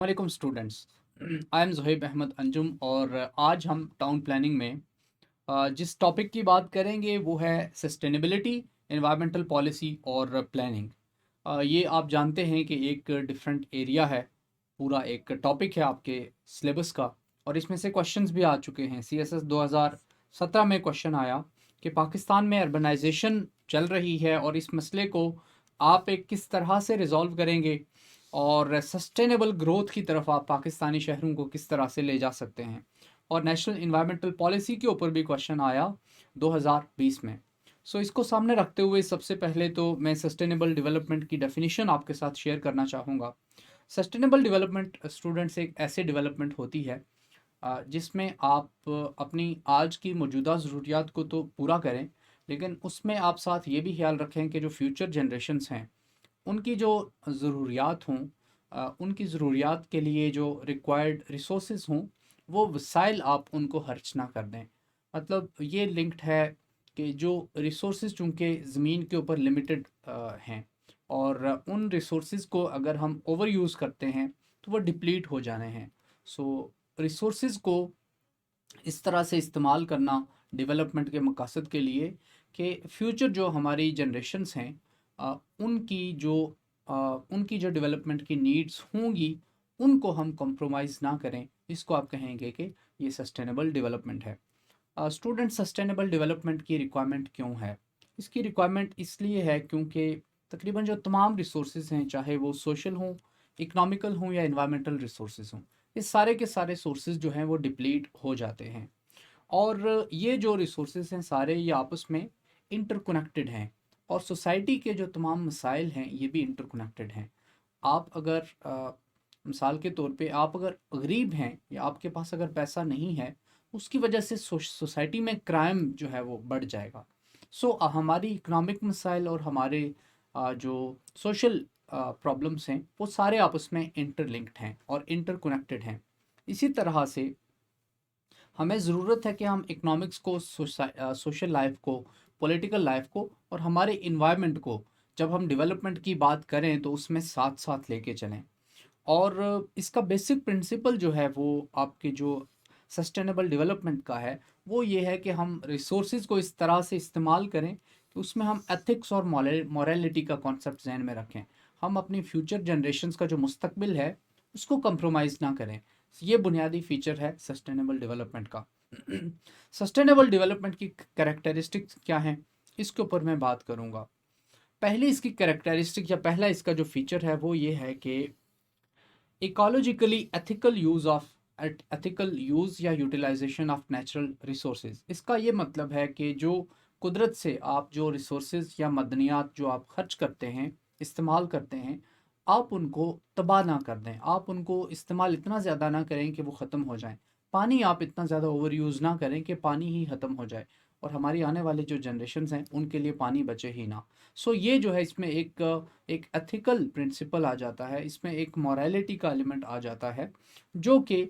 वालेकुम students. I am Zuhaib Ahmad Anjum और आज हम टाउन प्लानिंग में जिस टॉपिक की बात करेंगे वो है सस्टेनेबिलिटी, एनवायरमेंटल पॉलिसी और प्लानिंग। ये आप जानते हैं कि एक डिफरेंट एरिया है, पूरा एक टॉपिक है आपके सिलेबस का। और इसमें से क्वेश्चंस भी आ चुके हैं। सीएसएस 2017 में क्वेश्चन आया कि पाकिस्तान में अर्बनाइजेशन चल रही है और इस मसले को आप एक किस तरह से रिजॉल्व करेंगे और सस्टेनेबल ग्रोथ की तरफ आप पाकिस्तानी शहरों को किस तरह से ले जा सकते हैं। और नेशनल इन्वायरमेंटल पॉलिसी के ऊपर भी क्वेश्चन आया 2020 में। इसको सामने रखते हुए सबसे पहले तो मैं सस्टेनेबल डेवलपमेंट की डेफिनेशन आपके साथ शेयर करना चाहूँगा। सस्टेनेबल डेवलपमेंट स्टूडेंट्स एक ऐसे डेवलपमेंट होती है जिसमें आप अपनी आज की मौजूदा ज़रूरियात को तो पूरा करें, लेकिन उसमें आप साथ ये भी ख्याल रखें कि जो फ्यूचर जनरेशन्स हैं उनकी जो ज़रूरियात हों, उनकी ज़रूरियात के लिए जो रिक्वायर्ड रिसोर्सेज हों, वो वसाइल आप उनको खर्च ना कर दें। मतलब ये लिंक्ड है कि जो रिसोर्सेज चूँकि ज़मीन के ऊपर लिमिटेड हैं और उन रिसोर्सेज को अगर हम ओवर यूज़ करते हैं तो वो डिप्लीट हो जाने हैं। रिसोर्सेज को इस तरह से इस्तेमाल करना डेवलपमेंट के मकसद के लिए कि फ्यूचर जो हमारी जनरेशन्स हैं अ, उनकी जो अ, उनकी जो डेवलपमेंट की नीड्स होंगी उनको हम कॉम्प्रोमाइज़ ना करें। इसको आप कहेंगे कि ये सस्टेनेबल डेवलपमेंट है। स्टूडेंट, सस्टेनेबल डेवलपमेंट की रिक्वायरमेंट क्यों है? इसकी रिक्वायरमेंट इसलिए है क्योंकि तकरीबन जो तमाम रिसोर्सेज हैं, चाहे वो सोशल हों, इकोनॉमिकल हों या इन्वायरमेंटल रिसोर्सेज हों, ये सारे के सारे सोर्सेज जो हैं वो डिप्लीट हो जाते हैं। और ये जो रिसोर्सेज हैं सारे ये आपस में इंटरकनेक्टेड हैं और सोसाइटी के जो तमाम मसाइल हैं ये भी इंटरकनेक्टेड हैं। आप अगर मिसाल के तौर पे आप अगर गरीब हैं या आपके पास अगर पैसा नहीं है, उसकी वजह से सोसाइटी में क्राइम जो है वो बढ़ जाएगा। हमारी इकोनॉमिक मसाइल और हमारे जो सोशल प्रॉब्लम्स हैं वो सारे आपस में इंटरलिंक्ड हैं और इंटरकनेक्टेड हैं। इसी तरह से हमें ज़रूरत है कि हम इकोनॉमिक्स को, सोशल लाइफ को, पॉलिटिकल लाइफ को और हमारे इन्वायरमेंट को जब हम डेवलपमेंट की बात करें तो उसमें साथ साथ लेके चलें। और इसका बेसिक प्रिंसिपल जो है वो आपके जो सस्टेनेबल डेवलपमेंट का है वो ये है कि हम रिसोर्सेज को इस तरह से इस्तेमाल करें कि उसमें हम एथिक्स और मॉरलिटी का कॉन्सेप्ट जहन में रखें। हम अपनी फ्यूचर जनरेशन्स का जो मुस्तकबिल है उसको कंप्रोमाइज़ ना करें। ये बुनियादी फीचर है सस्टेनेबल डेवलपमेंट का। सस्टेनेबल डेवलपमेंट की कैरेक्टरिस्टिक्स क्या हैं, इसके ऊपर मैं बात करूँगा। पहली इसकी कैरेक्टरिस्टिक या पहला इसका जो फीचर है वो ये है कि इकोलॉजिकली एथिकल यूज़ या यूटिलाइजेशन ऑफ नेचुरल रिसोर्सेज। इसका ये मतलब है कि जो कुदरत से आप जो रिसोर्सेज या मदनियात जो आप खर्च करते हैं, इस्तेमाल करते हैं, आप उनको तबाह ना कर दें। आप उनको इस्तेमाल इतना ज़्यादा ना करें कि वो ख़त्म हो जाएं। पानी आप इतना ज़्यादा ओवर यूज़ ना करें कि पानी ही ख़त्म हो जाए और हमारी आने वाली जो जनरेशन्स हैं उनके लिए पानी बचे ही ना। ये जो है इसमें एक एथिकल प्रिंसिपल आ जाता है, इसमें एक मॉरलिटी का एलिमेंट आ जाता है जो कि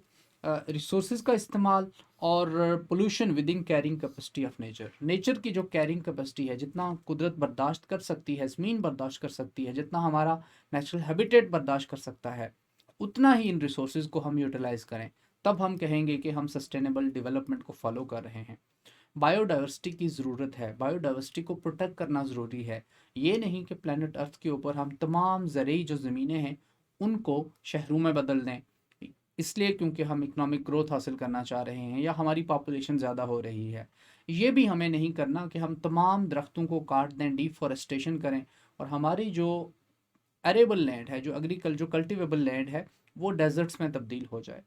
रिसोर्सेज का इस्तेमाल और pollution with in carrying capacity of nature. Nature की जो कैरिंग कैपेसिटी है, जितना कुदरत बर्दाश्त कर सकती है, ज़मीन बर्दाश्त कर सकती है, जितना हमारा नेचुरल हैबिटेट बर्दाश्त कर सकता है, उतना ही इन रिसोर्सेज को हम यूटिलाइज़ करें। तब हम कहेंगे कि हम सस्टेनेबल डेवलपमेंट को फॉलो कर रहे हैं। बायोडाइवर्सिटी की ज़रूरत है, बायोडाइवर्सिटी को प्रोटेक्ट करना ज़रूरी है। ये नहीं कि प्लानट अर्थ के ऊपर हम तमाम ज़रूरी जो ज़मीनें हैं उनको शहरों में बदल दें, इसलिए क्योंकि हम इकोनॉमिक ग्रोथ हासिल करना चाह रहे हैं या हमारी पॉपुलेशन ज़्यादा हो रही है। ये भी हमें नहीं करना कि हम तमाम दरख्तों को काट दें, डिफॉरेस्टेशन करें और हमारी जो एरेबल लैंड है, जो जो कल्टिवेबल लैंड है, वो डेजर्ट्स में तब्दील हो जाए।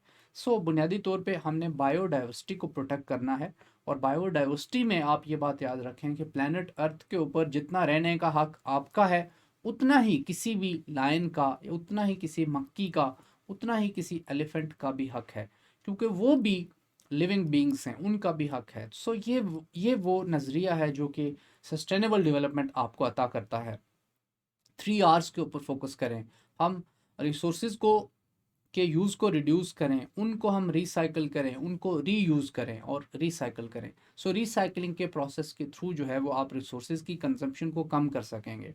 बुनियादी तौर पे हमने बायोडाइवर्सिटी को प्रोटेक्ट करना है। और बायोडाइवर्सिटी में आप ये बात याद रखें कि प्लैनेट अर्थ के ऊपर जितना रहने का हक आपका है, उतना ही किसी भी लायन का, उतना ही किसी मक्की का, उतना ही किसी एलिफेंट का भी हक है, क्योंकि वो भी लिविंग बींग्स हैं, उनका भी हक है। ये वो नज़रिया है जो कि सस्टेनेबल डेवलपमेंट आपको अता करता है। 3 R's के ऊपर फोकस करें। हम रिसोर्सेज को के यूज़ को रिड्यूस करें, उनको हम रिसाइकिल करें, उनको रीयूज़ करें और रिसाइकिल करें। रिसाइकिलिंग के प्रोसेस के थ्रू जो है वो आप रिसोर्सेज की कंजम्पशन को कम कर सकेंगे।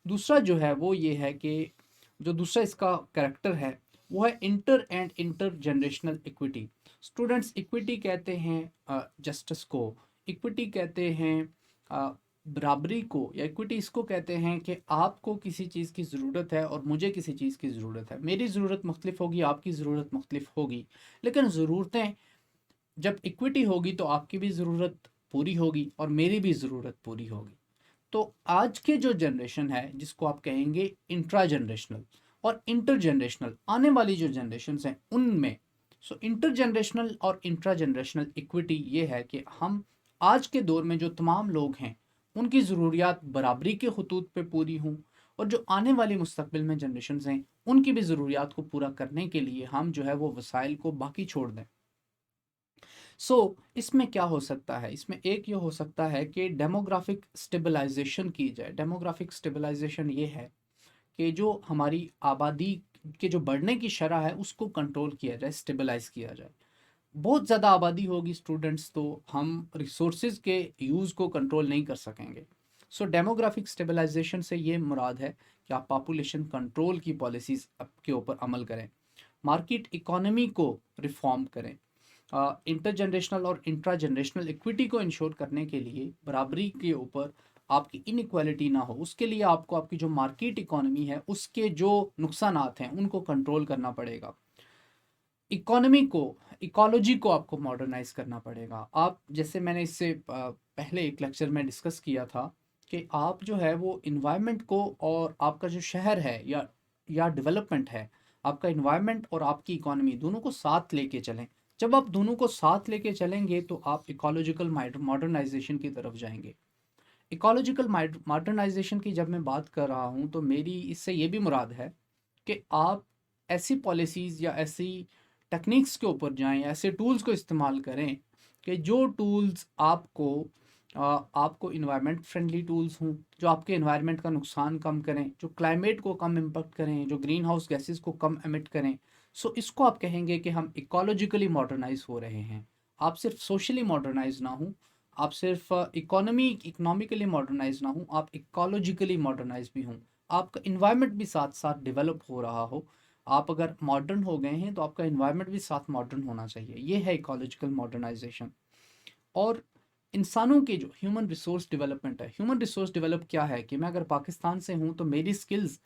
दूसरा जो है वो ये है कि जो दूसरा इसका कैरेक्टर है वो है inter and inter generational equity. Students, equity कहते हैं जस्टिस को, इक्विटी कहते हैं बराबरी को, या इक्विटी इसको कहते हैं कि आपको किसी चीज़ की ज़रूरत है और मुझे किसी चीज़ की ज़रूरत है। मेरी ज़रूरत मुख्तलिफ होगी, आपकी ज़रूरत मुख्तलिफ होगी, लेकिन ज़रूरतें, जब इक्विटी होगी तो आपकी भी ज़रूरत पूरी होगी और मेरी भी ज़रूरत पूरी होगी। तो आज के जो जनरेशन है, जिसको आप कहेंगे इंट्रा जनरेशनल और इंटर जनरेशनल, आने वाली जो जनरेशन हैं उनमें, सो इंटर जनरेशनल और इंट्रा जनरेशनल इक्विटी ये है कि हम आज के दौर में जो तमाम लोग हैं उनकी ज़रूरियात बराबरी के खतूत पे पूरी हों, और जो आने वाली मुस्तकबिल में जनरेशन हैं उनकी भी ज़रूरियात को पूरा करने के लिए हम जो है वो वसाइल को बाकी छोड़ दें। इसमें क्या हो सकता है, इसमें एक ये हो सकता है कि डेमोग्राफिक स्टेबलाइजेशन की जाए। डेमोग्राफिक स्टेबलाइजेशन ये है कि जो हमारी आबादी के जो बढ़ने की शरह है उसको कंट्रोल किया जाए, स्टेबलाइज किया जाए। बहुत ज़्यादा आबादी होगी स्टूडेंट्स तो हम रिसोर्सेज के यूज़ को कंट्रोल नहीं कर सकेंगे। डेमोग्राफिक स्टेबलाइजेशन से ये मुराद है कि आप पॉपुलेशन कंट्रोल की पॉलिसीज़ के ऊपर अमल करें, मार्केट इकोनॉमी को रिफॉर्म करें, इंटर जनरेशनल और इंट्रा जनरेशनल इक्विटी को इंश्योर करने के लिए, बराबरी के ऊपर आपकी इनइक्वालिटी ना हो, उसके लिए आपको आपकी जो मार्केट इकोनॉमी है उसके जो नुकसानात हैं उनको कंट्रोल करना पड़ेगा। इकोनॉमी को, इकोलॉजी को आपको मॉडर्नाइज करना पड़ेगा। आप, जैसे मैंने इससे पहले एक लेक्चर में डिस्कस किया था कि आप जो है वो इन्वायरमेंट को, और आपका जो शहर है या डेवलपमेंट है, आपका इन्वायरमेंट और आपकी इकोनॉमी दोनों को साथ लेके चलें। जब आप दोनों को साथ लेके चलेंगे तो आप इकोलॉजिकल मॉडर्नाइजेशन की तरफ जाएंगे। इकोलॉजिकल मॉडर्नाइजेशन की जब मैं बात कर रहा हूँ तो मेरी इससे ये भी मुराद है कि आप ऐसी पॉलिसीज़ या ऐसी टेक्निक्स के ऊपर जाएं, ऐसे टूल्स को इस्तेमाल करें कि जो टूल्स आपको इन्वायरमेंट फ्रेंडली टूल्स हों, जो आपके इन्वायरमेंट का नुकसान कम करें, जो क्लाइमेट को कम इम्पेक्ट करें, जो ग्रीन हाउस गैसेस को कम एमिट करें। इसको आप कहेंगे कि हम इकोलॉजिकली मॉडर्नाइज हो रहे हैं। आप सिर्फ सोशली मॉडर्नाइज ना हो, आप सिर्फ इकोनॉमिकली मॉडर्नाइज ना हो, आप इकोलॉजिकली मॉडर्नाइज भी हों, आपका इन्वायरमेंट भी साथ साथ डेवलप हो रहा हो। आप अगर मॉडर्न हो गए हैं तो आपका इन्वायरमेंट भी साथ मॉडर्न होना चाहिए। ये है इकोलॉजिकल मॉडर्नाइजेशन। और इंसानों के जो ह्यूमन रिसोर्स डेवलपमेंट है, ह्यूमन रिसोर्स डेवलप क्या है कि मैं अगर पाकिस्तान से हूँ तो मेरी स्किल्स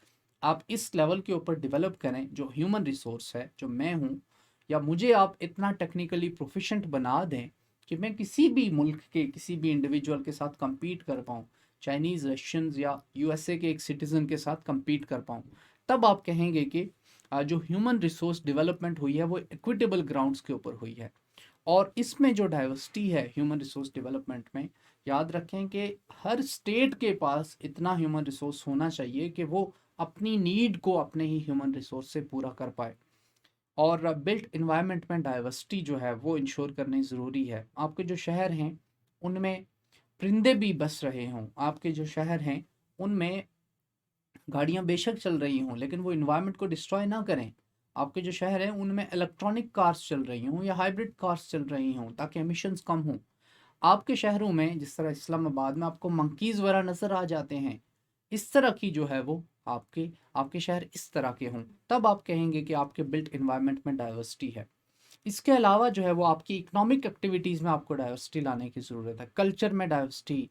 आप इस लेवल के ऊपर डेवलप करें, जो ह्यूमन रिसोर्स है जो मैं हूँ, या मुझे आप इतना टेक्निकली प्रोफिशेंट बना दें कि मैं किसी भी मुल्क के किसी भी इंडिविजुअल के साथ compete कर पाऊँ, चाइनीज़, रशियंस या यूएसए के एक सिटीज़न के साथ compete कर पाऊँ। तब आप कहेंगे कि जो ह्यूमन रिसोर्स डेवलपमेंट हुई है वो इक्विटेबल ग्राउंड्स के ऊपर हुई है। और इसमें जो डाइवर्सिटी है ह्यूमन रिसोर्स डेवलपमेंट में, याद रखें कि हर स्टेट के पास इतना ह्यूमन रिसोर्स होना चाहिए कि वो अपनी नीड को अपने ही ह्यूमन रिसोर्स से पूरा कर पाए। और बिल्ट इन्वायरमेंट में डाइवर्सिटी जो है वो इंश्योर करनी ज़रूरी है। आपके जो शहर हैं उनमें परिंदे भी बस रहे हों, आपके जो शहर हैं उनमें गाड़ियाँ बेशक चल रही हों लेकिन वो इन्वायरमेंट को डिस्ट्रॉय ना करें। आपके जो शहर हैं उनमें इलेक्ट्रॉनिक कार्स चल रही हों या हाइब्रिड कार्स चल रही हों ताकि एमिशंस कम हों। आपके शहरों में जिस तरह इस्लामाबाद में आपको मंकीज़ वगैरह नज़र आ जाते हैं, इस तरह की जो है वो आपके आपके शहर इस तरह के हों, तब आप कहेंगे कि आपके बिल्ट इन्वायरमेंट में डाइवर्सिटी है। इसके अलावा जो है वो आपकी इकोनॉमिक एक्टिविटीज़ में आपको डाइवर्सिटी लाने की ज़रूरत है, कल्चर में डाइवर्सिटी,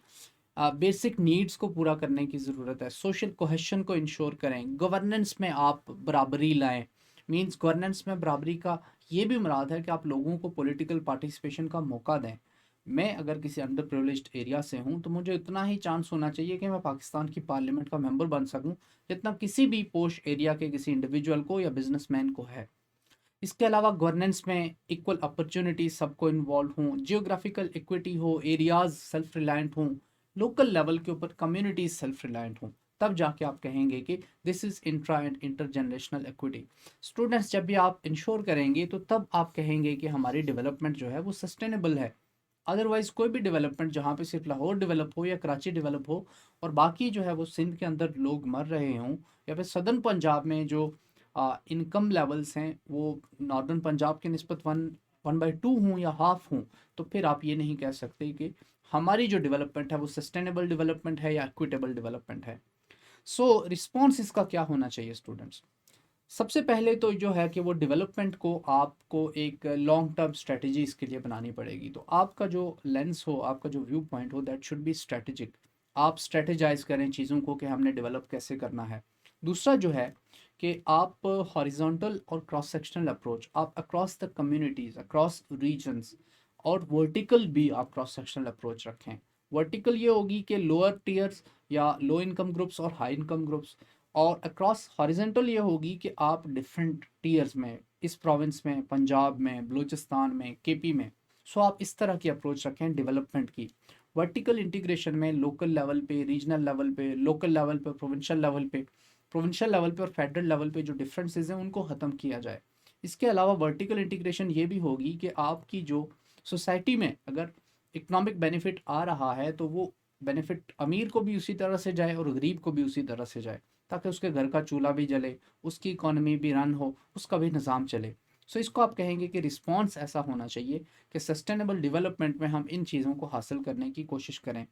बेसिक नीड्स को पूरा करने की ज़रूरत है, सोशल कोहेशन को इंश्योर करें, गवर्नेंस में आप बराबरी लाएं। मींस गवर्नेंस में बराबरी का ये भी मुराद है कि आप लोगों को पॉलिटिकल पार्टिसिपेशन का मौका दें। मैं अगर किसी अंडर प्रिविलेज्ड एरिया से हूँ तो मुझे इतना ही चांस होना चाहिए कि मैं पाकिस्तान की पार्लियामेंट का मेंबर बन सकूँ जितना किसी भी पोश एरिया के किसी इंडिविजुअल को या बिजनेसमैन को है। इसके अलावा गवर्नेंस में इक्वल अपॉर्चुनिटी सबको इन्वॉल्व हों, जियोग्राफिकल इक्विटी हो, एरियाज सेल्फ रिलायंट हों, लोकल लेवल के ऊपर कम्युनिटीज सेल्फ रिलायंट हों, तब जाके आप कहेंगे कि this is intra and inter generational equity. Students, जब भी आप इंश्योर करेंगे तो तब आप कहेंगे कि हमारी डेवलपमेंट जो है वो सस्टेनेबल है। अदरवाइज कोई भी डेवलपमेंट जहाँ पे सिर्फ लाहौर डेवलप हो या कराची डेवलप हो और बाकी जो है वो सिंध के अंदर लोग मर रहे हों, या फिर सदर्न पंजाब में जो इनकम लेवल्स हैं वो नॉर्दर्न पंजाब के निस्बत 1/2 हों या हाफ हों, तो फिर आप ये नहीं कह सकते कि हमारी जो डेवलपमेंट है वो सस्टेनेबल डेवलपमेंट है या इक्विटेबल डेवलपमेंट है। रिस्पॉन्स इसका क्या होना चाहिए स्टूडेंट्स? सबसे पहले तो जो है कि वो डेवलपमेंट को आपको एक लॉन्ग टर्म स्ट्रेटजी इसके लिए बनानी पड़ेगी। तो आपका जो लेंस हो, आपका जो व्यू पॉइंट हो, दैट शुड बी स्ट्रेटेजिक। आप स्ट्रेटेजाइज करें चीज़ों को कि हमने डेवलप कैसे करना है। दूसरा जो है कि आप हॉरिजॉन्टल और क्रॉस सेक्शनल अप्रोच, आप across the communities, across regions, और वर्टिकल भी आप क्रॉस सेक्शनल अप्रोच रखें। वर्टिकल ये होगी कि लोअर टीयर्स या लो इनकम ग्रुप्स और हाई इनकम ग्रुप्स, और अक्रॉस हॉरिजेंटल ये होगी कि आप डिफरेंट टीयर्स में, इस प्रोविंस में, पंजाब में, बलूचिस्तान में, केपी में, सो आप इस तरह की अप्रोच रखें डेवलपमेंट की। वर्टिकल इंटीग्रेशन में लोकल लेवल पे, रीजनल लेवल पे, लोकल लेवल पे, प्रोविंशियल लेवल पे और फेडरल लेवल पे जो डिफरेंसेस हैं उनको ख़त्म किया जाए। इसके अलावा वर्टिकल इंटीग्रेशन ये भी होगी कि आपकी जो सोसाइटी में अगर इकोनॉमिक बेनिफिट आ रहा है तो वो बेनिफिट अमीर को भी उसी तरह से जाए और गरीब को भी उसी तरह से जाए, ताकि उसके घर का चूल्हा भी जले, उसकी इकोनॉमी भी रन हो, उसका भी निज़ाम चले। सो इसको आप कहेंगे कि रिस्पॉन्स ऐसा होना चाहिए कि सस्टेनेबल डेवलपमेंट में हम इन चीज़ों को हासिल करने की कोशिश करें।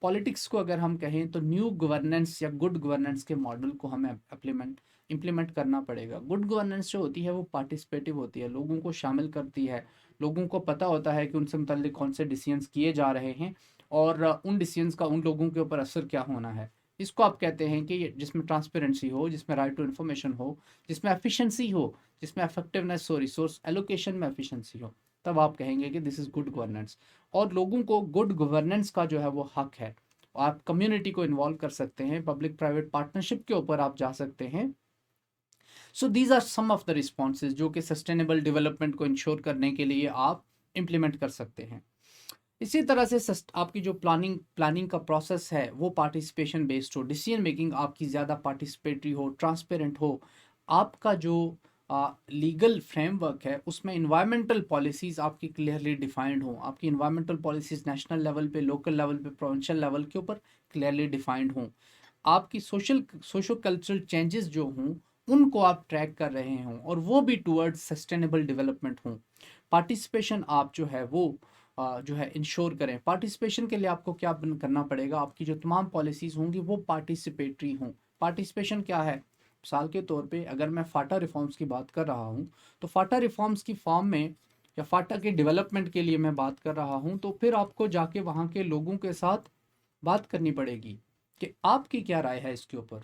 पॉलिटिक्स को अगर हम कहें तो न्यू गवर्नेंस या गुड गवर्नेंस के मॉडल को हमें इम्प्लीमेंट करना पड़ेगा। गुड गवर्नेंस जो होती है वो पार्टिसिपेटिव होती है, लोगों को शामिल करती है, लोगों को पता होता है कि उनसे मुतल्लिक कौन से डिसीजंस किए जा रहे हैं और उन डिसीजंस का उन लोगों के ऊपर असर क्या होना है। इसको आप कहते हैं कि जिसमें ट्रांसपेरेंसी हो, जिसमें राइट टू इन्फॉर्मेशन हो, जिसमें एफिशिएंसी हो, जिसमें इफेक्टिवनेस हो, रिसोर्स एलोकेशन में एफिशिएंसी हो, तब आप कहेंगे कि दिस इज़ गुड गवर्नेंस। और लोगों को गुड गवर्नेंस का जो है वो हक है। आप कम्युनिटी को इन्वॉल्व कर सकते हैं, पब्लिक प्राइवेट पार्टनरशिप के ऊपर आप जा सकते हैं। So these are some of the responses जो कि सस्टेनेबल डेवलपमेंट को इंश्योर करने के लिए आप इम्प्लीमेंट कर सकते हैं। इसी तरह से आपकी जो प्लानिंग का प्रोसेस है वो पार्टिसिपेशन बेस्ड हो, डिसीजन मेकिंग आपकी ज़्यादा पार्टिसिपेटरी हो, ट्रांसपेरेंट हो। आपका जो लीगल फ्रेमवर्क है उसमें इन्वायरमेंटल पॉलिसीज़ आपकी क्लियरली डिफाइंड हो, आपकी इन्वायरमेंटल पॉलिसीज़ नेशनल लेवल पे, लोकल लेवल पे, प्रोविंशियल लेवल के ऊपर क्लियरली डिफाइंड हों। आपकी सोशो कल्चरल चेंजेस जो हों उनको आप ट्रैक कर रहे हों और वो भी टूवर्ड्स सस्टेनेबल डेवलपमेंट हों। पार्टिसिपेशन आप जो है वो जो है इंश्योर करें। पार्टिसिपेशन के लिए आपको क्या करना पड़ेगा, आपकी जो तमाम पॉलिसीज़ होंगी वो पार्टिसिपेटरी हों। पार्टिसिपेशन क्या है? मिसाल के तौर पे अगर मैं फाटा रिफॉर्म्स की बात कर रहा हूँ, तो फाटा रिफॉर्म्स की फॉर्म में या फाटा के डेवलपमेंट के लिए मैं बात कर रहा हूँ, तो फिर आपको जाके वहाँ के लोगों के साथ बात करनी पड़ेगी कि आपकी क्या राय है इसके ऊपर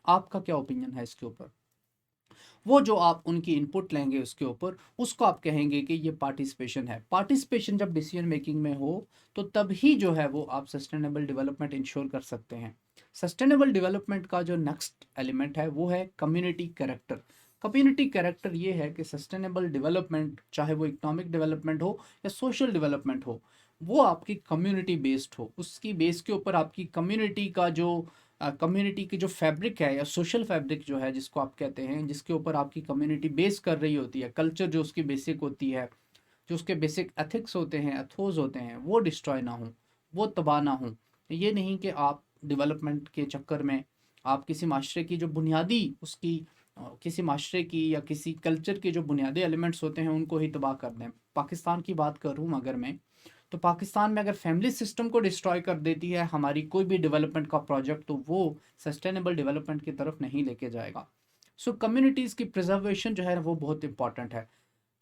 आपका क्या ओपिनियन है इसके ऊपर। वो जो आप उनकी इनपुट लेंगे उसके ऊपर, उसको आप कहेंगे कि ये पार्टिसिपेशन है। पार्टिसिपेशन जब डिसीजन मेकिंग में हो तो तभी जो है वो आप सस्टेनेबल डेवलपमेंट इंश्योर कर सकते हैं। सस्टेनेबल डेवलपमेंट का जो नेक्स्ट एलिमेंट है वो है कम्युनिटी कैरेक्टर। कम्युनिटी कैरेक्टर ये है कि सस्टेनेबल डेवलपमेंट, चाहे वो इकोनॉमिक डेवलपमेंट हो या सोशल डेवलपमेंट हो, वो आपकी कम्युनिटी बेस्ड हो। उसकी बेस के ऊपर आपकी कम्युनिटी का जो कम्युनिटी की जो फैब्रिक है या सोशल फैब्रिक जो है जिसको आप कहते हैं, जिसके ऊपर आपकी कम्युनिटी बेस कर रही होती है, कल्चर जो उसकी बेसिक होती है, जो उसके बेसिक एथिक्स होते हैं, एथोस होते हैं, वो डिस्ट्रॉय ना हो, वो तबाह ना हो। ये नहीं कि आप डेवलपमेंट के चक्कर में आप किसी माशरे की जो बुनियादी उसकी किसी माशरे की या किसी कल्चर के जो बुनियादी एलिमेंट्स होते हैं उनको ही तबाह कर दें। पाकिस्तान की बात करूँ अगर मैं, तो पाकिस्तान में अगर फैमिली सिस्टम को डिस्ट्रॉय कर देती है हमारी कोई भी डेवलपमेंट का प्रोजेक्ट, तो वो सस्टेनेबल डेवलपमेंट की तरफ नहीं लेके जाएगा। सो कम्युनिटीज़ की प्रिजर्वेशन जो है वो बहुत इंपॉर्टेंट है।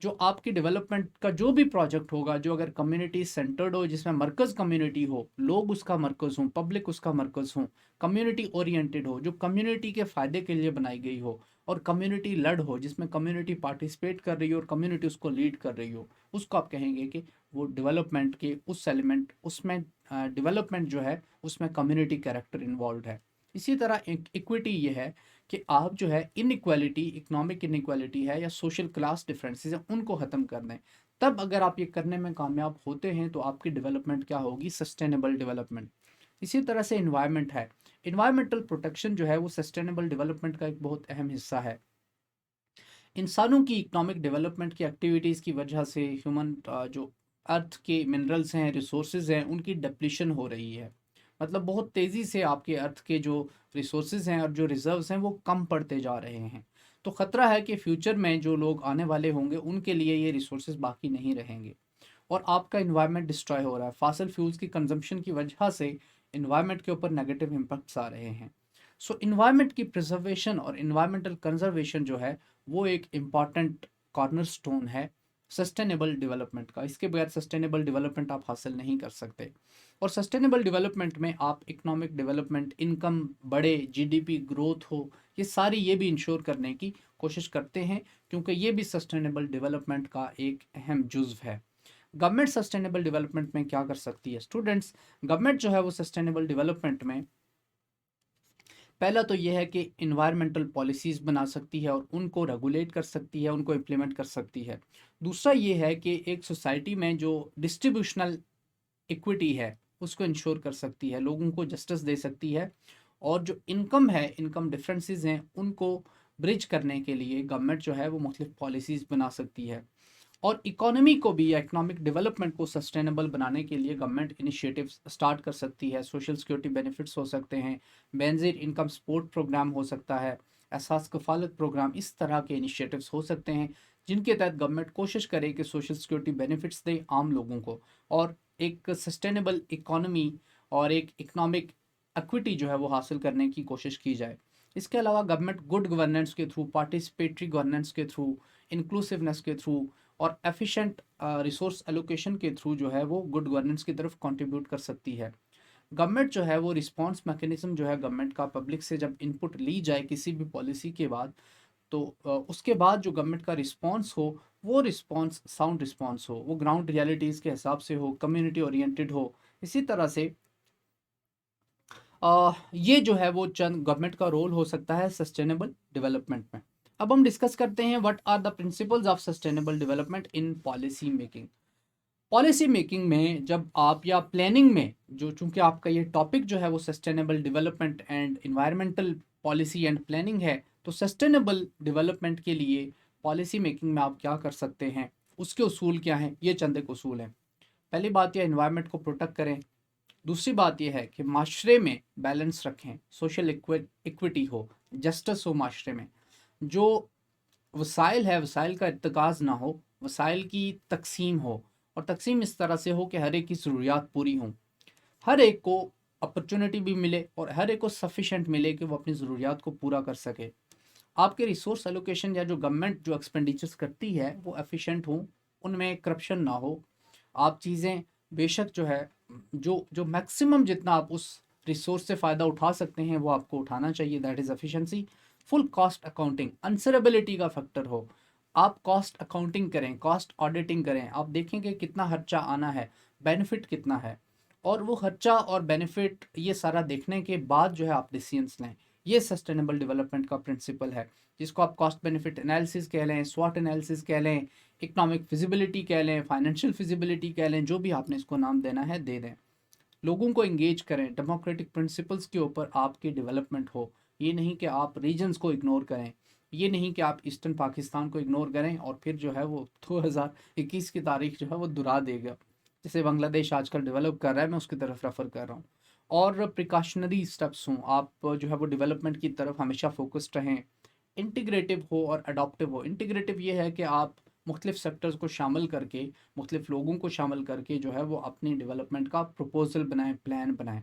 जो आपकी डेवलपमेंट का जो भी प्रोजेक्ट होगा, जो अगर कम्युनिटी सेंटर्ड हो, जिसमें मरकज़ कम्युनिटी हो, लोग उसका मरकज़ हों, पब्लिक उसका मरकज़ हों, कम्युनिटी ओरिएंटेड हो, जो कम्युनिटी के फ़ायदे के लिए बनाई गई हो, और कम्युनिटी लड हो जिसमें कम्युनिटी पार्टिसिपेट कर रही हो और कम्युनिटी उसको लीड कर रही हो, उसको आप कहेंगे कि वो डेवलपमेंट के उस एलिमेंट उसमें डेवलपमेंट जो है उसमें कम्युनिटी कैरेक्टर इन्वॉल्व है। इसी तरह इक्विटी ये है कि आप जो है इनइक्वालिटी, इकोनॉमिक इनइक्वालिटी है या सोशल क्लास डिफरेंसेस हैं उनको ख़त्म कर दें। तब अगर आप ये करने में कामयाब होते हैं तो आपकी डेवलपमेंट क्या होगी, सस्टेनेबल डेवलपमेंट। इसी तरह से इन्वायरमेंट है, इन्वायरमेंटल प्रोटेक्शन जो है वो सस्टेनेबल डेवलपमेंट का एक बहुत अहम हिस्सा है। इंसानों की इकोनॉमिक डेवलपमेंट की एक्टिविटीज़ की वजह से ह्यूमन जो अर्थ के मिनरल्स हैं, रिसोर्सेज हैं, उनकी डिप्लीशन हो रही है। मतलब बहुत तेज़ी से आपके अर्थ के जो रिसोर्सेज हैं और जो रिजर्व्स हैं वो कम पड़ते जा रहे हैं। तो ख़तरा है कि फ्यूचर में जो लोग आने वाले होंगे उनके लिए ये रिसोर्सेज बाकी नहीं रहेंगे और आपका इन्वायरमेंट डिस्ट्रॉय हो रहा है। फॉसिल फ्यूल्स की कंजम्पशन की वजह से इन्वायरमेंट के ऊपर नेगेटिव इम्पैक्ट्स आ रहे हैं। सो इन्वायरमेंट की प्रिजर्वेशन और इन्वायरमेंटल कंजर्वेशन जो है वो एक इम्पॉर्टेंट कॉर्नरस्टोन है सस्टेनेबल डेवलपमेंट का। इसके बगैर सस्टेनेबल डेवलपमेंट आप हासिल नहीं कर सकते। और सस्टेनेबल डेवलपमेंट में आप इकोनॉमिक डेवलपमेंट, इनकम बढ़े, जीडीपी ग्रोथ हो, ये सारी ये भी इंश्योर करने की कोशिश करते हैं, क्योंकि ये भी सस्टेनेबल डेवलपमेंट का एक अहम जुज़व है। गवर्नमेंट सस्टेनेबल डेवलपमेंट में क्या कर सकती है स्टूडेंट्स? गवर्नमेंट जो है वो सस्टेनेबल डेवलपमेंट में पहला तो ये है कि इन्वायरमेंटल पॉलिसीज़ बना सकती है और उनको रेगुलेट कर सकती है, उनको इम्प्लीमेंट कर सकती है। दूसरा ये है कि एक सोसाइटी में जो डिस्ट्रीब्यूशनल इक्विटी है उसको इंश्योर कर सकती है, लोगों को जस्टिस दे सकती है, और जो इनकम है, इनकम डिफरेंसेस हैं, उनको ब्रिज करने के लिए गवर्नमेंट जो है वो मुख्तलिफ पॉलिसीज़ बना सकती है। और इकोनॉमी को भी, या इकोनॉमिक डेवलपमेंट को सस्टेनेबल बनाने के लिए गवर्नमेंट इनिशिएटिव्स स्टार्ट कर सकती है। सोशल सिक्योरिटी बेनिफिट्स हो सकते हैं, बेनजीर इनकम सपोर्ट प्रोग्राम हो सकता है, एहसास कफालत प्रोग्राम, इस तरह के इनिशिएटिव्स हो सकते हैं जिनके तहत गवर्नमेंट कोशिश करे कि सोशल सिक्योरिटी बेनिफिट्स दे आम लोगों को, और एक सस्टेनेबल इकोनॉमी और एक इकोनॉमिक इक्विटी जो है वो हासिल करने की कोशिश की जाए। इसके अलावा गवर्नमेंट गुड गवर्नेंस के थ्रू, पार्टिसिपेटरी गवर्नेंस के थ्रू, इंक्लूसिवनेस के थ्रू और एफिशिएंट रिसोर्स एलोकेशन के थ्रू जो है वो गुड गवर्नेंस की तरफ कंट्रीब्यूट कर सकती है। गवर्नमेंट जो है वो रिस्पांस मैकेनिज्म जो है गवर्नमेंट का, पब्लिक से जब इनपुट ली जाए किसी भी पॉलिसी के बाद, तो उसके बाद जो गवर्नमेंट का रिस्पांस हो, वो रिस्पांस साउंड रिस्पांस हो, वो ग्राउंड रियलिटीज़ के हिसाब से हो, कम्युनिटी ओरिएंटेड हो। इसी तरह से ये जो है वो चंद गवर्नमेंट का रोल हो सकता है सस्टेनेबल डेवलपमेंट में। अब हम डिस्कस करते हैं what are the principles of sustainable development in policy making. Policy making में जब आप, या प्लानिंग में, जो चूंकि आपका ये टॉपिक जो है वो sustainable development and environmental policy and planning है, तो सस्टेनेबल डेवलपमेंट के लिए पॉलिसी मेकिंग में आप क्या कर सकते हैं, उसके उसूल क्या हैं, ये चंद एक उसूल हैं। पहली बात यह, एनवायरमेंट को प्रोटेक्ट करें। दूसरी बात यह है कि माशरे में बैलेंस रखें, सोशल इक्विटी हो, जस्टिस हो माशरे में। जो वसाइल है, वसाइल का इर्तिकाज़ ना हो, वसाइल की तकसीम हो, और तकसीम इस तरह से हो कि हर एक की ज़रूरियात पूरी हों, हर एक को अपॉर्चुनिटी भी मिले और हर एक को सफिशेंट मिले कि वो अपनी ज़रूरियात को पूरा कर सके। आपके रिसोर्स एलोकेशन या जो गवर्नमेंट जो एक्सपेंडिचर्स करती है वो एफिशिएंट हों, उनमें करप्शन ना हो। आप चीज़ें बेशक जो है, जो जो मैक्सिमम जितना आप उस रिसोर्स से फ़ायदा उठा सकते हैं वो आपको उठाना चाहिए, that is efficiency. Full cost accounting, answerability का फैक्टर हो, आप कॉस्ट अकाउंटिंग करें, कॉस्ट ऑडिटिंग करें, आप देखेंगे कितना खर्चा आना है, बेनिफिट कितना है, और वो खर्चा और बेनिफिट ये सारा देखने के बाद जो है आप डिसीजंस लें। ये सस्टेनेबल डेवलपमेंट का प्रिंसिपल है, जिसको आप कॉस्ट बेनिफिट एनालिसिस कह लें, स्वॉट एनालिसिस कह लें, इकोनॉमिक फिजिबिलिटी कह लें, फाइनेंशियल फिजिबिलिटी कह लें, जो भी आपने इसको नाम देना है दे दें। लोगों को इंगेज करें, डेमोक्रेटिक प्रिंसिपल्स के ऊपर आपकी डेवलपमेंट हो। ये नहीं कि आप रीजन्स को इग्नोर करें, ये नहीं कि आप ईस्टर्न पाकिस्तान को इग्नोर करें और फिर जो है वो 2021 की तारीख जो है वो दुरा देगा, जैसे बांग्लादेश आजकल डेवलप कर रहा है, मैं उसकी तरफ रेफ़र कर रहा हूँ। और प्रिकॉशनरी स्टेप्स हों, आप जो है वो डेवलपमेंट की तरफ हमेशा फोकस्ड रहें। इंटीग्रेटिव हो और अडॉप्टिव हो। इंटीग्रेटिव ये है कि आप मुख्तलिफ सेक्टर्स को शामिल करके, मुख्तलिफ लोगों को शामिल करके जो है वो अपनी डेवलपमेंट का प्रपोजल बनाएं, प्लान बनाएं।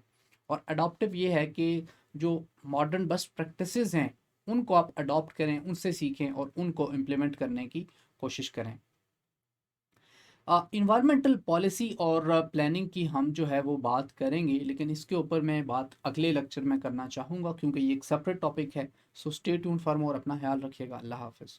और अडॉप्टिव ये है कि जो मॉडर्न बेस्ट प्रैक्टिसेस हैं उनको आप अडॉप्ट करें, उनसे सीखें और उनको इम्प्लीमेंट करने की कोशिश करें। इन्वायरमेंटल पॉलिसी और प्लानिंग की हम जो है वो बात करेंगे, लेकिन इसके ऊपर मैं बात अगले लेक्चर में करना चाहूँगा क्योंकि ये एक सेपरेट टॉपिक है। So stay tune for more, अपना ख्याल रखिएगा। अल्लाह हाफ़िज़।